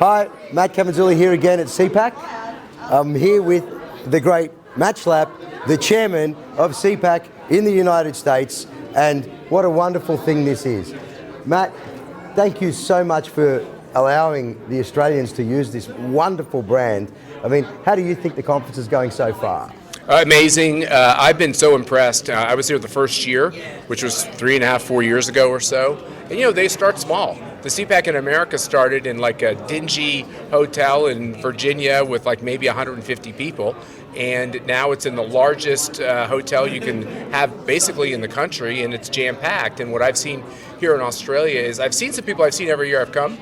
Hi, Matt Cavazzulli here again at CPAC. I'm here with the great Matt Schlapp, the chairman of CPAC in the United States, and what a wonderful thing this is. Matt, thank you so much for allowing the Australians to use this wonderful brand. I mean, how do you think the conference is going so far? Amazing. I've been so impressed. I was here the first year, which was 3.5, 4 years ago or so. And they start small. The CPAC in America started in like a dingy hotel in Virginia with like maybe 150 people. And now it's in the largest hotel you can have basically in the country, and it's jam-packed. And what I've seen here in Australia is I've seen some people I've seen every year I've come,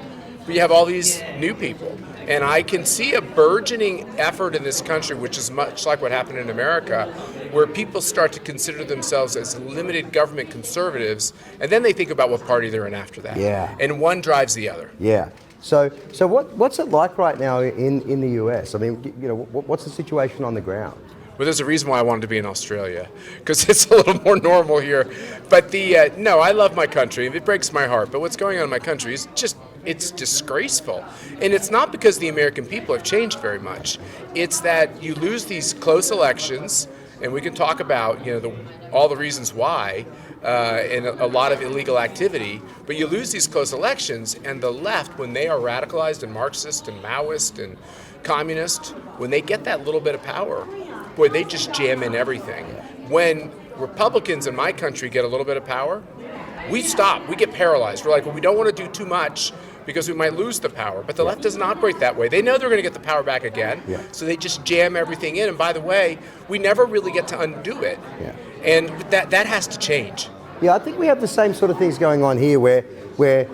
but you have all these new people. And I can see a burgeoning effort in this country, which is much like what happened in America, where people start to consider themselves as limited government conservatives, and then they think about what party they're in after that. Yeah. And one drives the other. Yeah. So what's it like right now in the US? I mean, what's the situation on the ground? Well, there's a reason why I wanted to be in Australia, because it's a little more normal here. But no, I love my country. It breaks my heart. But what's going on in my country is it's disgraceful. And it's not because the American people have changed very much. It's that you lose these close elections, and we can talk about all the reasons why, and a lot of illegal activity, but you lose these close elections, and the left, when they are radicalized and Marxist and Maoist and communist, when they get that little bit of power, boy, they just jam in everything. When Republicans in my country get a little bit of power, we stop, we get paralyzed. We're like, well, we don't want to do too much because we might lose the power. But the left doesn't operate that way. They know they're going to get the power back again, so they just jam everything in. And by the way, we never really get to undo it. Yeah. And that has to change. Yeah, I think we have the same sort of things going on here where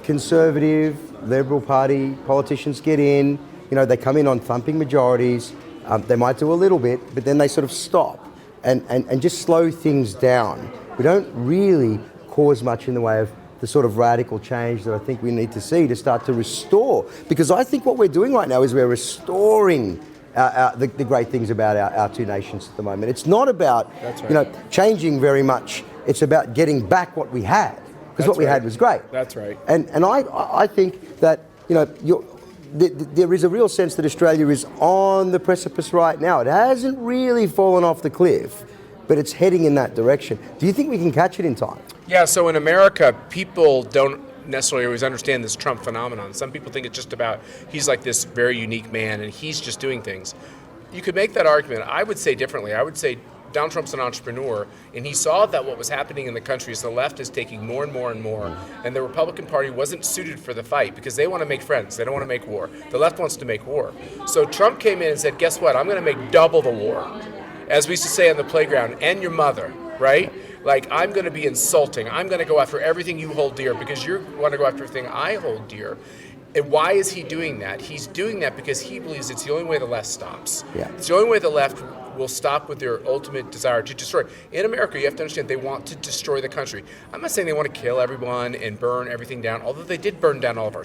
conservative, Liberal Party politicians get in, they come in on thumping majorities, they might do a little bit, but then they sort of stop and just slow things down. We don't really cause much in the way of the sort of radical change that I think we need to see to start to restore. Because I think what we're doing right now is we're restoring the great things about our two nations at the moment. It's not about changing very much. It's about getting back what we had, because what we had was great. That's right. And I think that there is a real sense that Australia is on the precipice right now. It hasn't really fallen off the cliff, but it's heading in that direction. Do you think we can catch it in time? Yeah, so in America, people don't necessarily always understand this Trump phenomenon. Some people think it's just about he's like this very unique man and he's just doing things. You could make that argument. I would say differently. I would say Donald Trump's an entrepreneur, and he saw that what was happening in the country is the left is taking more and more and more, and the Republican Party wasn't suited for the fight because they want to make friends. They don't want to make war. The left wants to make war. So Trump came in and said, guess what? I'm going to make double the war. As we used to say on the playground, and your mother, right? Like, I'm going to be insulting. I'm going to go after everything you hold dear because you want to go after everything I hold dear. And why is he doing that? He's doing that because he believes it's the only way the left stops. Yeah. It's the only way the left will stop with their ultimate desire to destroy. In America, you have to understand they want to destroy the country. I'm not saying they want to kill everyone and burn everything down, although they did burn down all of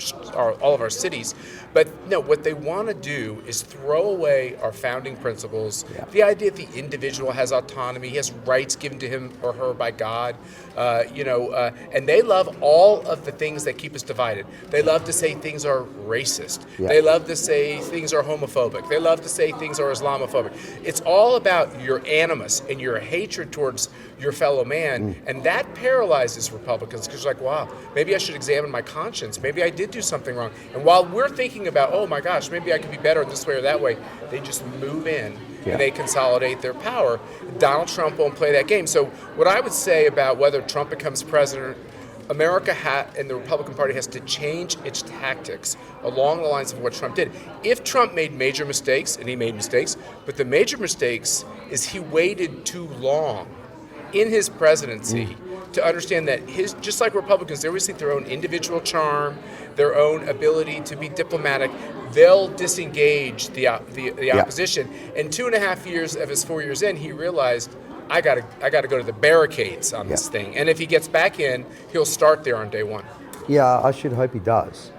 our cities. But no, what they want to do is throw away our founding principles. Yeah. The idea that the individual has autonomy, he has rights given to him or her by God, and they love all of the things that keep us divided. They love to say things are racist. Yeah. They love to say things are homophobic. They love to say things are Islamophobic. It's all about your animus and your hatred towards your fellow man, and that paralyzes Republicans because you're like, wow, maybe I should examine my conscience. Maybe I did do something wrong. And while we're thinking about, oh my gosh, maybe I could be better this way or that way, they just move in and they consolidate their power. Donald Trump won't play that game. So what I would say about whether Trump becomes president, America and the Republican Party has to change its tactics along the lines of what Trump did. If Trump made major mistakes, and he made mistakes, but the major mistakes is he waited too long in his presidency to understand that just like Republicans, they always think their own individual charm, their own ability to be diplomatic, they'll disengage the opposition. And 2.5 years of his 4 years in, he realized, I gotta go to the barricades on this thing. And if he gets back in, he'll start there on day one. Yeah, I should hope he does.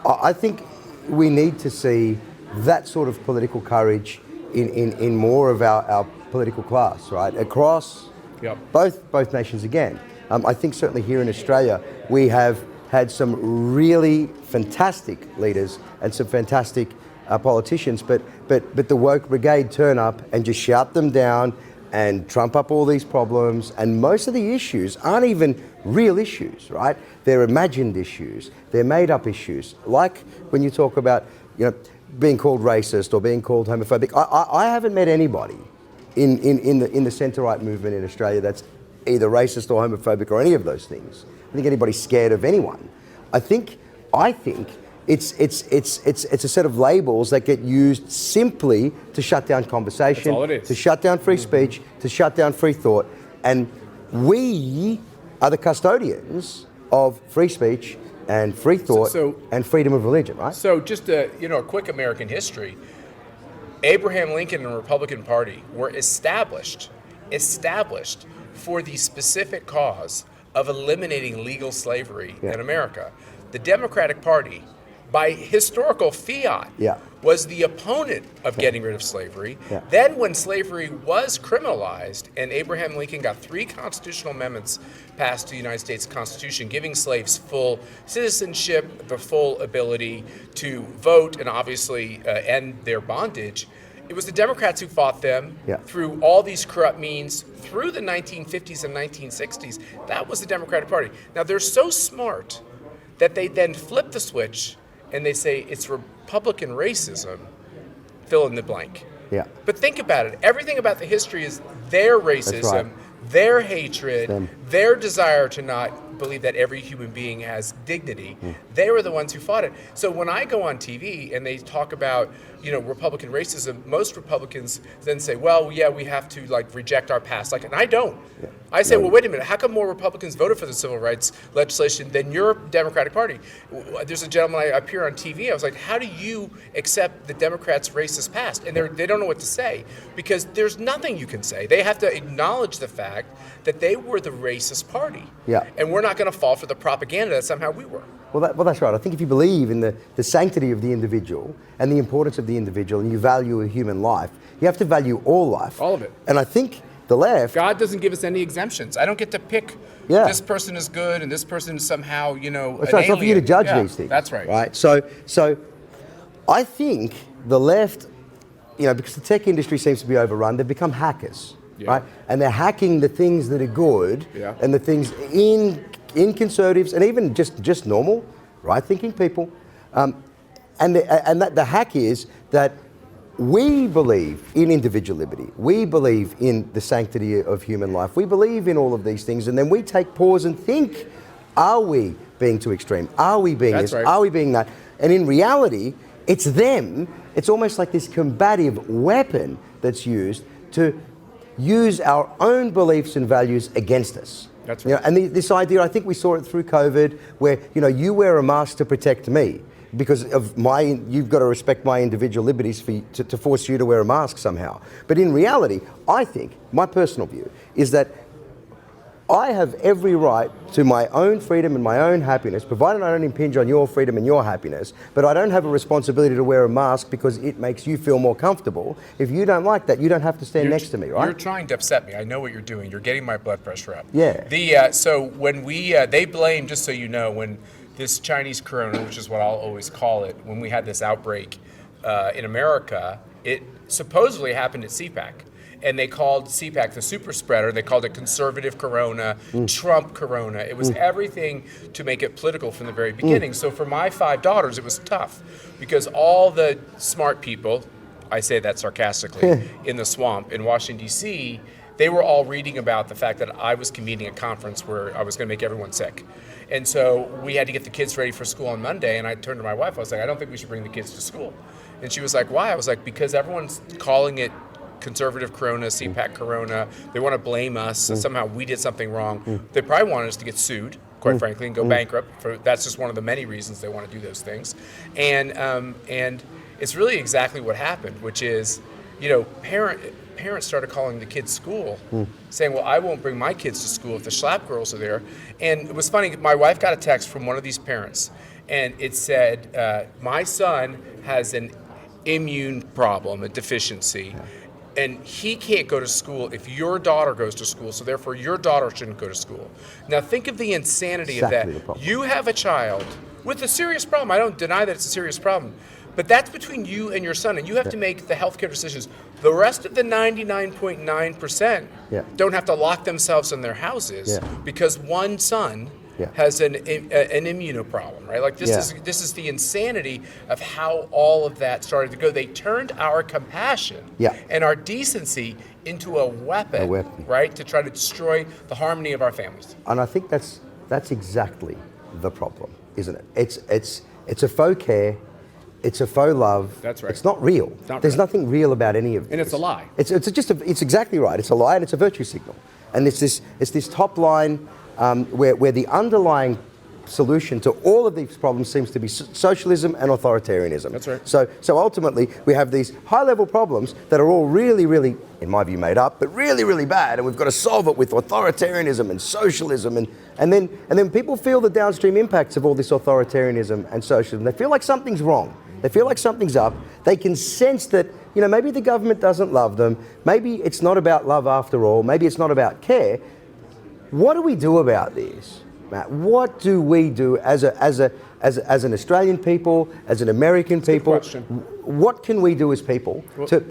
I think we need to see that sort of political courage in more of our political class, right? Across both nations again. I think certainly here in Australia, we have had some really fantastic leaders and some fantastic politicians, but the woke brigade turn up and just shout them down and trump up all these problems, and most of the issues aren't even real issues, right? They're imagined issues, they're made up issues. Like when you talk about, being called racist or being called homophobic. I haven't met anybody in the centre-right movement in Australia that's either racist or homophobic or any of those things. I don't think anybody's scared of anyone. I think it's a set of labels that get used simply to shut down conversation, That's all it is. to shut down free speech, to shut down free thought, and we are the custodians of free speech and free thought and freedom of religion, right? So just a quick American history. Abraham Lincoln and the Republican Party were established for the specific cause of eliminating legal slavery in America. The Democratic Party, by historical fiat, was the opponent of getting rid of slavery. Then when slavery was criminalized, and Abraham Lincoln got 3 constitutional amendments passed to the United States Constitution, giving slaves full citizenship, the full ability to vote, and obviously end their bondage, it was the Democrats who fought them through all these corrupt means through the 1950s and 1960s. That was the Democratic Party. Now, they're so smart that they then flip the switch and they say it's Republican racism, fill in the blank. But think about it. Everything about the history is their racism, their hatred, their desire to not believe that every human being has dignity. They were the ones who fought it. So when I go on TV and they talk about, Republican racism, most Republicans then say, well, yeah, we have to reject our past. And I don't. I say, well, wait a minute. How come more Republicans voted for the civil rights legislation than your Democratic Party? There's a gentleman I appear on TV. I was like, how do you accept the Democrats' racist past? And they don't know what to say because there's nothing you can say. They have to acknowledge the fact that they were the racist party. And we're not going to fall for the propaganda that somehow we were. Well, that's right. I think if you believe in the sanctity of the individual and the importance of the individual and you value a human life, you have to value all life. All of it. And I think the left... God doesn't give us any exemptions. I don't get to pick this person is good and this person is somehow, That's right. It's not for you to judge these things. That's right. Right? So I think the left, because the tech industry seems to be overrun, they've become hackers. Right? And they're hacking the things that are good and the things in conservatives and even just normal, right-thinking people. And the hack is that we believe in individual liberty. We believe in the sanctity of human life. We believe in all of these things. And then we take pause and think, are we being too extreme? Are we being this? Right. Are we being that? And in reality, it's them. It's almost like this combative weapon that's used to use our own beliefs and values against us. That's right. And this idea, I think we saw it through COVID, where you wear a mask to protect me because of you've got to respect my individual liberties to force you to wear a mask somehow. But in reality, I think my personal view is that I have every right to my own freedom and my own happiness, provided I don't impinge on your freedom and your happiness, but I don't have a responsibility to wear a mask because it makes you feel more comfortable. If you don't like that, you don't have to stand next to me, right? You're trying to upset me. I know what you're doing. You're getting my blood pressure up. So when they blame, just so you know, when this Chinese corona, which is what I'll always call it, when we had this outbreak in America, it supposedly happened at CPAC. And they called CPAC the super spreader. They called it conservative corona, Trump corona. It was everything to make it political from the very beginning. So for my 5 daughters, it was tough because all the smart people, I say that sarcastically, in the swamp in Washington, D.C., they were all reading about the fact that I was convening a conference where I was going to make everyone sick. And so we had to get the kids ready for school on Monday. And I turned to my wife. I was like, I don't think we should bring the kids to school. And she was like, why? I was like, because everyone's calling it conservative corona, CPAC corona. They want to blame us that somehow we did something wrong. They probably wanted us to get sued, quite frankly, and go bankrupt. That's just one of the many reasons they want to do those things. And it's really exactly what happened, which is, parents started calling the kids' school, saying, well, I won't bring my kids to school if the Schlapp girls are there. And it was funny, my wife got a text from one of these parents, and it said, my son has an immune problem, a deficiency. and he can't go to school if your daughter goes to school, so therefore your daughter shouldn't go to school. Now think of the insanity Exactly of the that. problem. You have a child with a serious problem. I don't deny that it's a serious problem. But that's between you and your son, and you have to make the healthcare decisions. The rest of the 99.9% Yeah. don't have to lock themselves in their houses Yeah. because one son Yeah. has an immunoproblem, right? Like Yeah. this is the insanity of how all of that started to go. They turned our compassion Yeah. and our decency into a weapon, right, to try to destroy the harmony of our families. And I think that's exactly the problem, isn't it? It's a faux care, it's a faux love. That's right. It's not real. Not There's real. nothing real about any of this. And it's a lie. It's exactly right. It's a lie and it's a virtue signal. And it's this top line where the underlying solution to all of these problems seems to be socialism and authoritarianism. That's right. So ultimately, we have these high-level problems that are all really, really, in my view, made up, but really, really bad, and we've got to solve it with authoritarianism and socialism, and then people feel the downstream impacts of all this authoritarianism and socialism. They feel like something's wrong. They feel like something's up. They can sense that, maybe the government doesn't love them. Maybe it's not about love after all. Maybe it's not about care. What do we do about this, Matt? What do we do as an Australian people, as an American people? Good question. What can we do as people to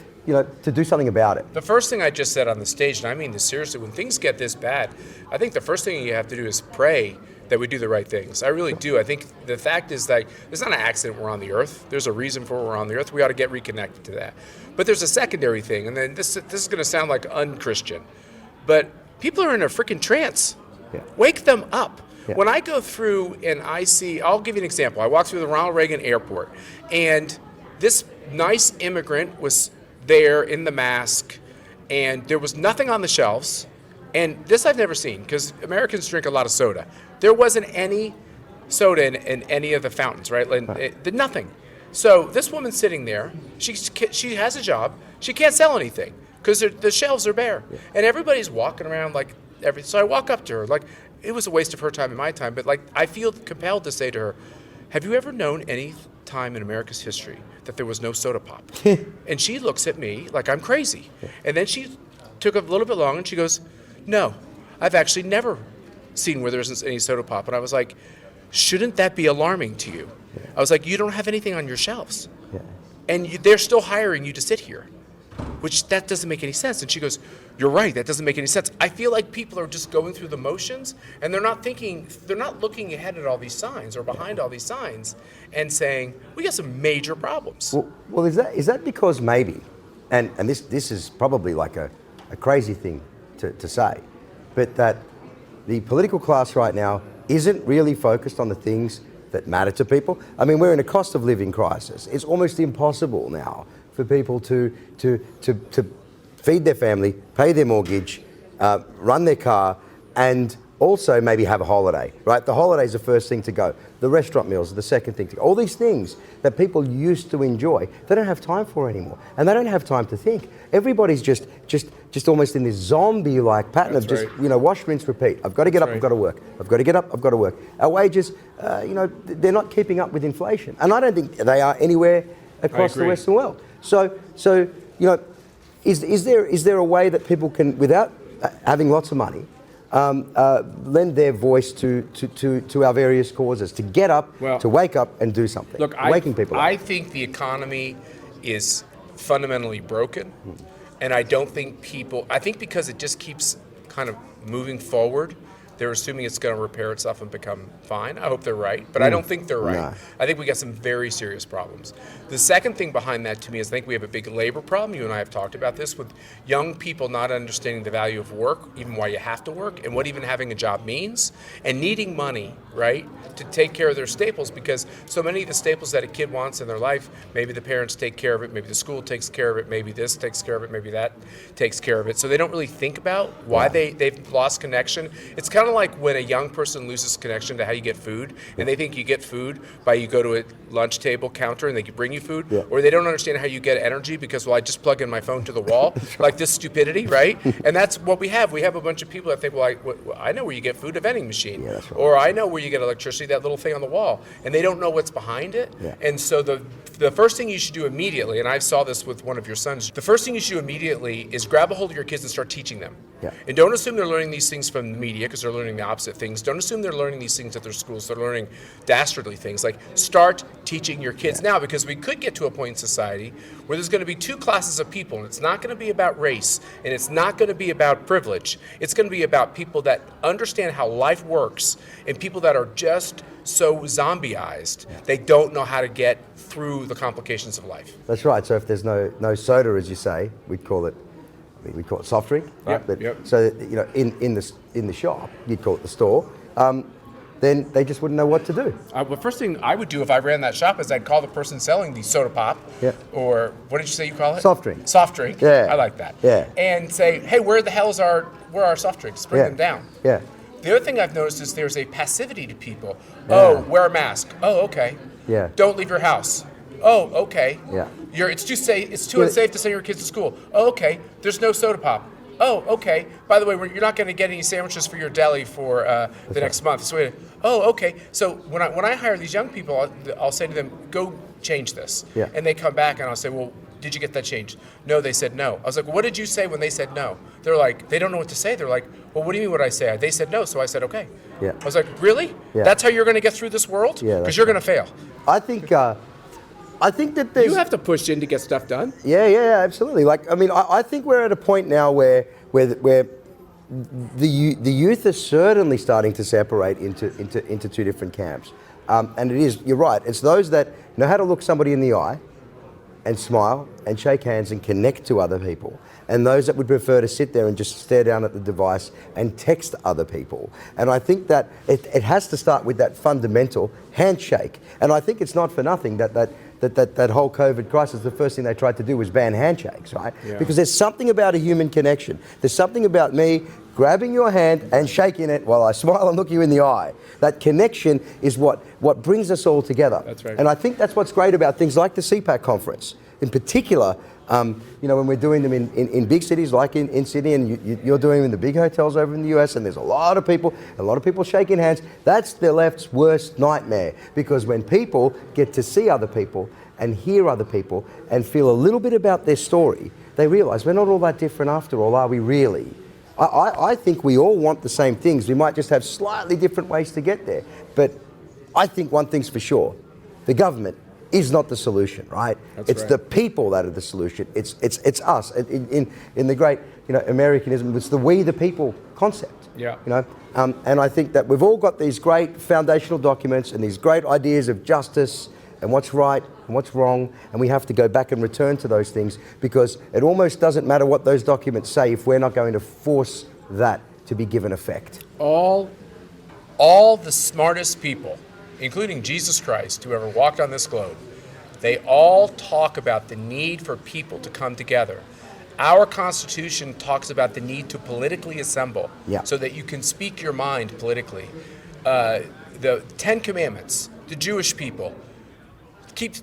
do something about it? The first thing I just said on the stage, and I mean this seriously, when things get this bad, I think the first thing you have to do is pray that we do the right things. I really do. I think the fact is that it's not an accident we're on the earth. There's a reason for we're on the earth. We ought to get reconnected to that. But there's a secondary thing, and then this is going to sound like unchristian, but people are in a freaking trance. Yeah. Wake them up. Yeah. When I go through and I see, I'll give you an example. I walked through the Ronald Reagan Airport, and this nice immigrant was there in the mask, and there was nothing on the shelves. And this I've never seen, because Americans drink a lot of soda. There wasn't any soda in any of the fountains, right? Nothing. So this woman's sitting there. She has a job. She can't sell anything because the shelves are bare. Yeah. And everybody's walking around so I walk up to her. It was a waste of her time and my time, but I feel compelled to say to her, have you ever known any time in America's history that there was no soda pop? And she looks at me like I'm crazy. Yeah. And then she took a little bit longer and she goes, no, I've actually never seen where there isn't any soda pop. And I was like, shouldn't that be alarming to you? Yeah. I was like, you don't have anything on your shelves. Yeah. And they're still hiring you to sit here, which that doesn't make any sense. And she goes, you're right, that doesn't make any sense. I feel like people are just going through the motions and they're not looking ahead at all these signs or behind all these signs and saying, we got some major problems. Well, is that because maybe, and this is probably like a crazy thing to say, but that the political class right now isn't really focused on the things that matter to people. I mean, we're in a cost of living crisis. It's almost impossible now for people to feed their family, pay their mortgage, run their car, and also maybe have a holiday, right? The holiday's the first thing to go. The restaurant meals are the second thing to go. All these things that people used to enjoy, they don't have time for anymore. And they don't have time to think. Everybody's just almost in this zombie-like pattern. That's of just, right. Wash, rinse, repeat. I've got to get up, right. I've got to work. I've got to get up, I've got to work. Our wages, they're not keeping up with inflation. And I don't think they are anywhere across the Western world. So is there a way that people can, without having lots of money, lend their voice to our various causes, to get up, to wake up and do something? Look, waking people up. I think the economy is fundamentally broken, and I don't think I think because it just keeps kind of moving forward, they're assuming it's going to repair itself and become fine. I hope they're right, but I don't think they're right. No. I think we got some very serious problems. The second thing behind that to me is I think we have a big labor problem. You and I have talked about this with young people not understanding the value of work, even why you have to work, and what even having a job means, and needing money, right, to take care of their staples, because so many of the staples that a kid wants in their life, maybe the parents take care of it, maybe the school takes care of it, maybe this takes care of it, maybe that takes care of it. So they don't really think about why they've lost connection. It's kind of like when a young person loses connection to how you get food, and they think you get food by you go to a lunch table counter and they can bring you food, or they don't understand how you get energy because, I just plug in my phone to the wall, like this stupidity, right? And that's what we have. We have a bunch of people that think, I know where you get food, a vending machine, that's right. or I know where you get electricity, that little thing on the wall, and they don't know what's behind it. And so the the first thing you should do immediately, and I saw this with one of your sons, the first thing you should do immediately is grab a hold of your kids and start teaching them. Yeah. And don't assume they're learning these things from the media, because they're learning the opposite things. Don't assume they're learning these things at their schools. They're learning dastardly things. Like, start teaching your kids now, because we could get to a point in society where there's going to be two classes of people, and it's not going to be about race, and it's not going to be about privilege. It's going to be about people that understand how life works, and people that are just so zombieized, they don't know how to get through the complications of life. That's right. So if there's no soda, as you say, we'd call it soft drink, right? Yep. So that, in the shop, you'd call it the store. Then they just wouldn't know what to do. The first thing I would do if I ran that shop is I'd call the person selling the soda pop, or what did you say you call it? Soft drink. Soft drink. Yeah. I like that. Yeah. And say, hey, where are our soft drinks? Bring them down. Yeah. The other thing I've noticed is there's a passivity to people. Oh, wear a mask. Oh, okay. Yeah. Don't leave your house. Oh, okay. Yeah. It's too safe. It's too unsafe to send your kids to school. Oh, okay. There's no soda pop. Oh, okay. By the way, you're not going to get any sandwiches for your deli for the next month. So, okay. So when I hire these young people, I'll say to them, go change this. Yeah. And they come back and I'll say, well, did you get that changed? No, they said no. I was like, what did you say when they said no? They're like, they don't know what to say. They're like, well, what do you mean what I say? They said no, so I said okay. Yeah. I was like, really? Yeah. That's how you're going to get through this world? Yeah. Because you're going to fail. I think that there's... You have to push in to get stuff done. Yeah, absolutely. I think we're at a point now where the youth are certainly starting to separate into two different camps. And you're right, it's those that know how to look somebody in the eye and smile and shake hands and connect to other people, and those that would prefer to sit there and just stare down at the device and text other people. And I think that it has to start with that fundamental handshake. And I think it's not for nothing that whole COVID crisis, the first thing they tried to do was ban handshakes, right? Yeah. Because there's something about a human connection. There's something about me grabbing your hand and shaking it while I smile and look you in the eye. That connection is what brings us all together. That's right. And I think that's what's great about things like the CPAC conference. In particular, when we're doing them in big cities like in Sydney, and you're doing them in the big hotels over in the US, and there's a lot of people shaking hands, that's the left's worst nightmare. Because when people get to see other people and hear other people and feel a little bit about their story, they realize we're not all that different after all, are we really? I think we all want the same things. We might just have slightly different ways to get there. But I think one thing's for sure, the government is not the solution, right? It's the people that are the solution. It's us. In the great Americanism, it's the we the people concept. Yeah. And I think that we've all got these great foundational documents and these great ideas of justice and what's right and what's wrong, and we have to go back and return to those things, because it almost doesn't matter what those documents say if we're not going to force that to be given effect. All the smartest people, including Jesus Christ, who ever walked on this globe, they all talk about the need for people to come together. Our Constitution talks about the need to politically assemble, so that you can speak your mind politically. The Ten Commandments, the Jewish people, keep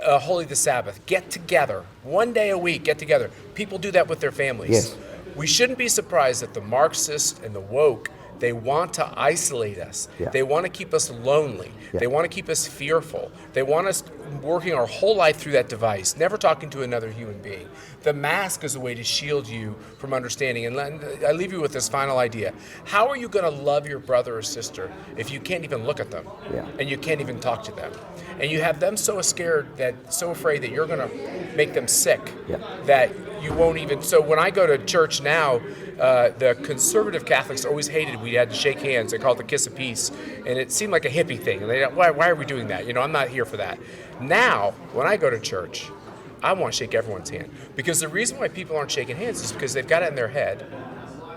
holy the Sabbath, get together, one day a week, get together. People do that with their families. Yes. We shouldn't be surprised that the Marxists and the woke, they want to isolate us. Yeah. They want to keep us lonely. Yeah. They want to keep us fearful. They want us working our whole life through that device, never talking to another human being. The mask is a way to shield you from understanding. And I leave you with this final idea. How are you going to love your brother or sister if you can't even look at them, and you can't even talk to them? And you have them so scared, so afraid that you're going to make them sick, that you won't even. So when I go to church now, the conservative Catholics always hated we had to shake hands. They called it the kiss of peace, and it seemed like a hippie thing. And why are we doing that? I'm not here for that. Now, when I go to church, I want to shake everyone's hand, because the reason why people aren't shaking hands is because they've got it in their head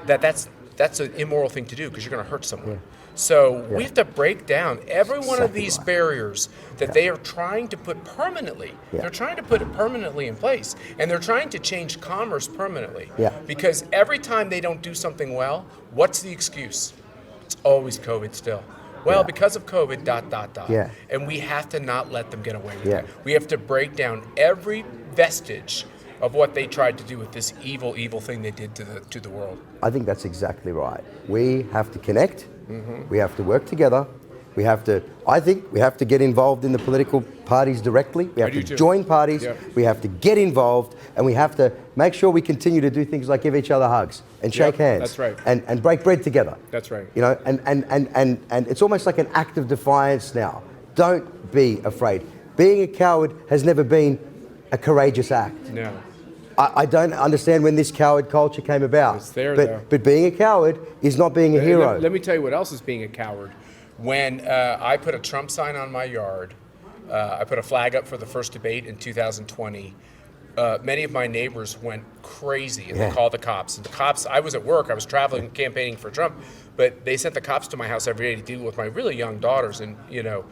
that that's an immoral thing to do, because you're going to hurt someone. So we have to break down every one of these barriers that they are trying to put permanently. They're trying to put it permanently in place, and they're trying to change commerce permanently. Because every time they don't do something well, what's the excuse? It's always COVID still. Well, because of COVID, ... And we have to not let them get away with that. We have to break down every vestige of what they tried to do with this evil thing they did to the world. I think that's exactly right. We have to connect. We have to work together. I think we have to get involved in the political parties directly. We have to join parties. Yep. We have to get involved, and we have to make sure we continue to do things like give each other hugs and shake hands. That's right. And break bread together. That's right. You know, and it's almost like an act of defiance now. Don't be afraid. Being a coward has never been a courageous act. No. I don't understand when this coward culture came about. It's there, but being a coward is not being a hero. Let me tell you what else is being a coward. When I put a Trump sign on my yard, I put a flag up for the first debate in 2020. Many of my neighbors went crazy and they called the cops. And the cops, I was at work, I was traveling, campaigning for Trump, but they sent the cops to my house every day to deal with my really young daughters and, you know,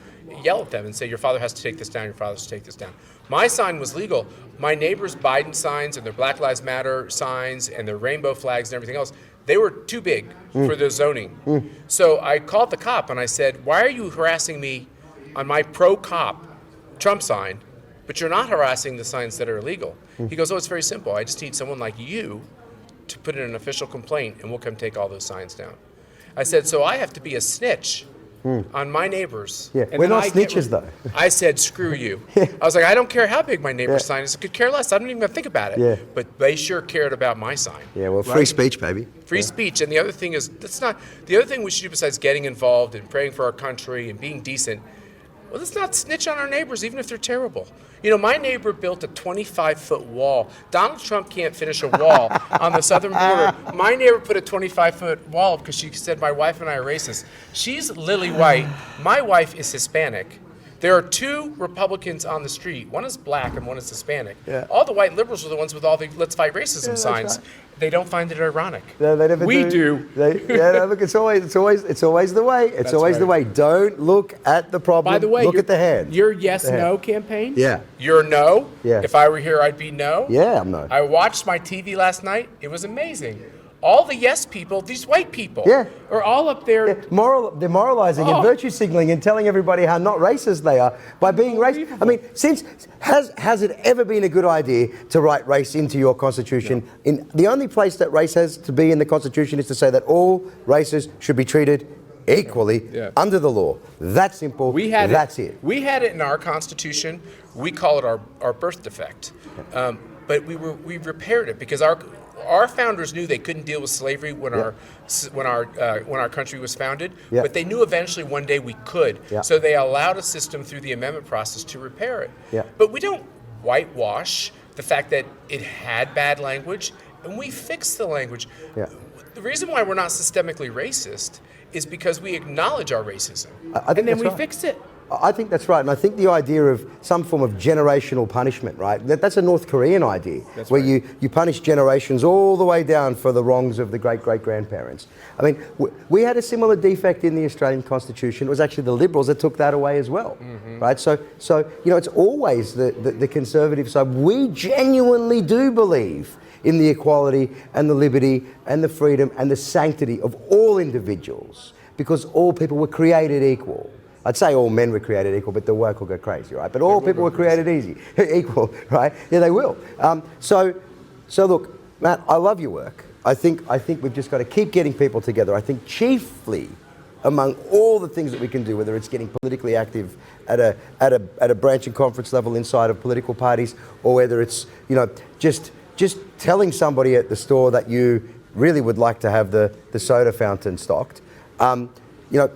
yell at them and say, your father has to take this down, your father has to take this down. My sign was legal. My neighbors' Biden signs and their Black Lives Matter signs and their rainbow flags and everything else, they were too big for the zoning. So I called the cop and I said, why are you harassing me on my pro-cop Trump sign, but you're not harassing the signs that are illegal? He goes, oh, it's very simple. I just need someone like you to put in an official complaint and we'll come take all those signs down. I said, so I have to be a snitch on my neighbors. Yeah, we're not snitches though. I said, screw you. I was like, I don't care how big my neighbor's sign is. I could care less. I don't even think about it. Yeah. But they sure cared about my sign. Yeah, well, free speech, baby. Free speech. And the other thing is, the other thing we should do besides getting involved and praying for our country and being decent, well, let's not snitch on our neighbors, even if they're terrible. You know, my neighbor built a 25-foot wall. Donald Trump can't finish a wall on the southern border. My neighbor put a 25-foot wall because she said my wife and I are racist. She's lily white. My wife is Hispanic. There are two Republicans on the street. One is black and one is Hispanic. Yeah. All the white liberals are the ones with all the "Let's fight racism" signs. Right. They don't find it ironic. No, they never we do. No, look, it's always the way. It's always the way. Don't look at the problem. By the way, look at the hand. Your yes/no campaign. Yeah. Your no. Yeah. If I were here, I'd be no. Yeah, I'm no. I watched my TV last night. It was amazing. All the yes people, these white people, are all up there. Yeah, they're moralizing and virtue signaling and telling everybody how not racist they are by being racist. I mean, has it ever been a good idea to write race into your constitution? Yeah. In the only place that race has to be in the constitution is to say that all races should be treated equally under the law. That's simple. That's it. We had it in our constitution. We call it our birth defect, but we repaired it because our founders knew they couldn't deal with slavery when our country was founded, but they knew eventually one day we could. So they allowed a system through the amendment process to repair it. But we don't whitewash the fact that it had bad language, and we fixed the language. The reason why we're not systemically racist is because we acknowledge our racism, and then we fix it. I think that's right, and I think the idea of some form of generational punishment, right? That's a North Korean idea, where you punish generations all the way down for the wrongs of the great-great-grandparents. I mean, we had a similar defect in the Australian Constitution. It was actually the Liberals that took that away as well, right? So you know, it's always the conservative side. We genuinely do believe in the equality and the liberty and the freedom and the sanctity of all individuals, because all people were created equal. I'd say all men were created equal, but the work will go crazy, right? But all people were created equal, right? Yeah, they will. So look, Matt, I love your work. I think we've just got to keep getting people together. I think chiefly among all the things that we can do, whether it's getting politically active at a branch and conference level inside of political parties, or whether it's, you know, just telling somebody at the store that you really would like to have the soda fountain stocked. You know,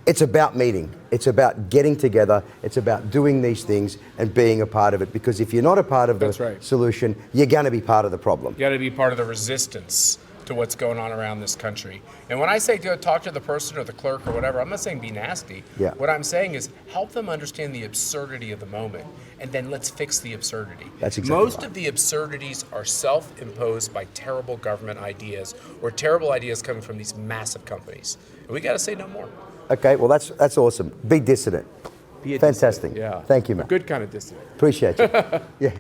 it's about meeting. It's about getting together. It's about doing these things and being a part of it. Because if you're not a part of the solution, you're going to be part of the problem. You got to be part of the resistance to what's going on around this country. And when I say go talk to the person or the clerk or whatever, I'm not saying be nasty. What I'm saying is help them understand the absurdity of the moment, and then let's fix the absurdity. That's exactly Most of the absurdities are self-imposed by terrible government ideas or terrible ideas coming from these massive companies. And we got to say no more. Okay, well, that's awesome. Be dissident. Fantastic. Yeah. Thank you, man. Good kind of dissident. Appreciate you. Yeah.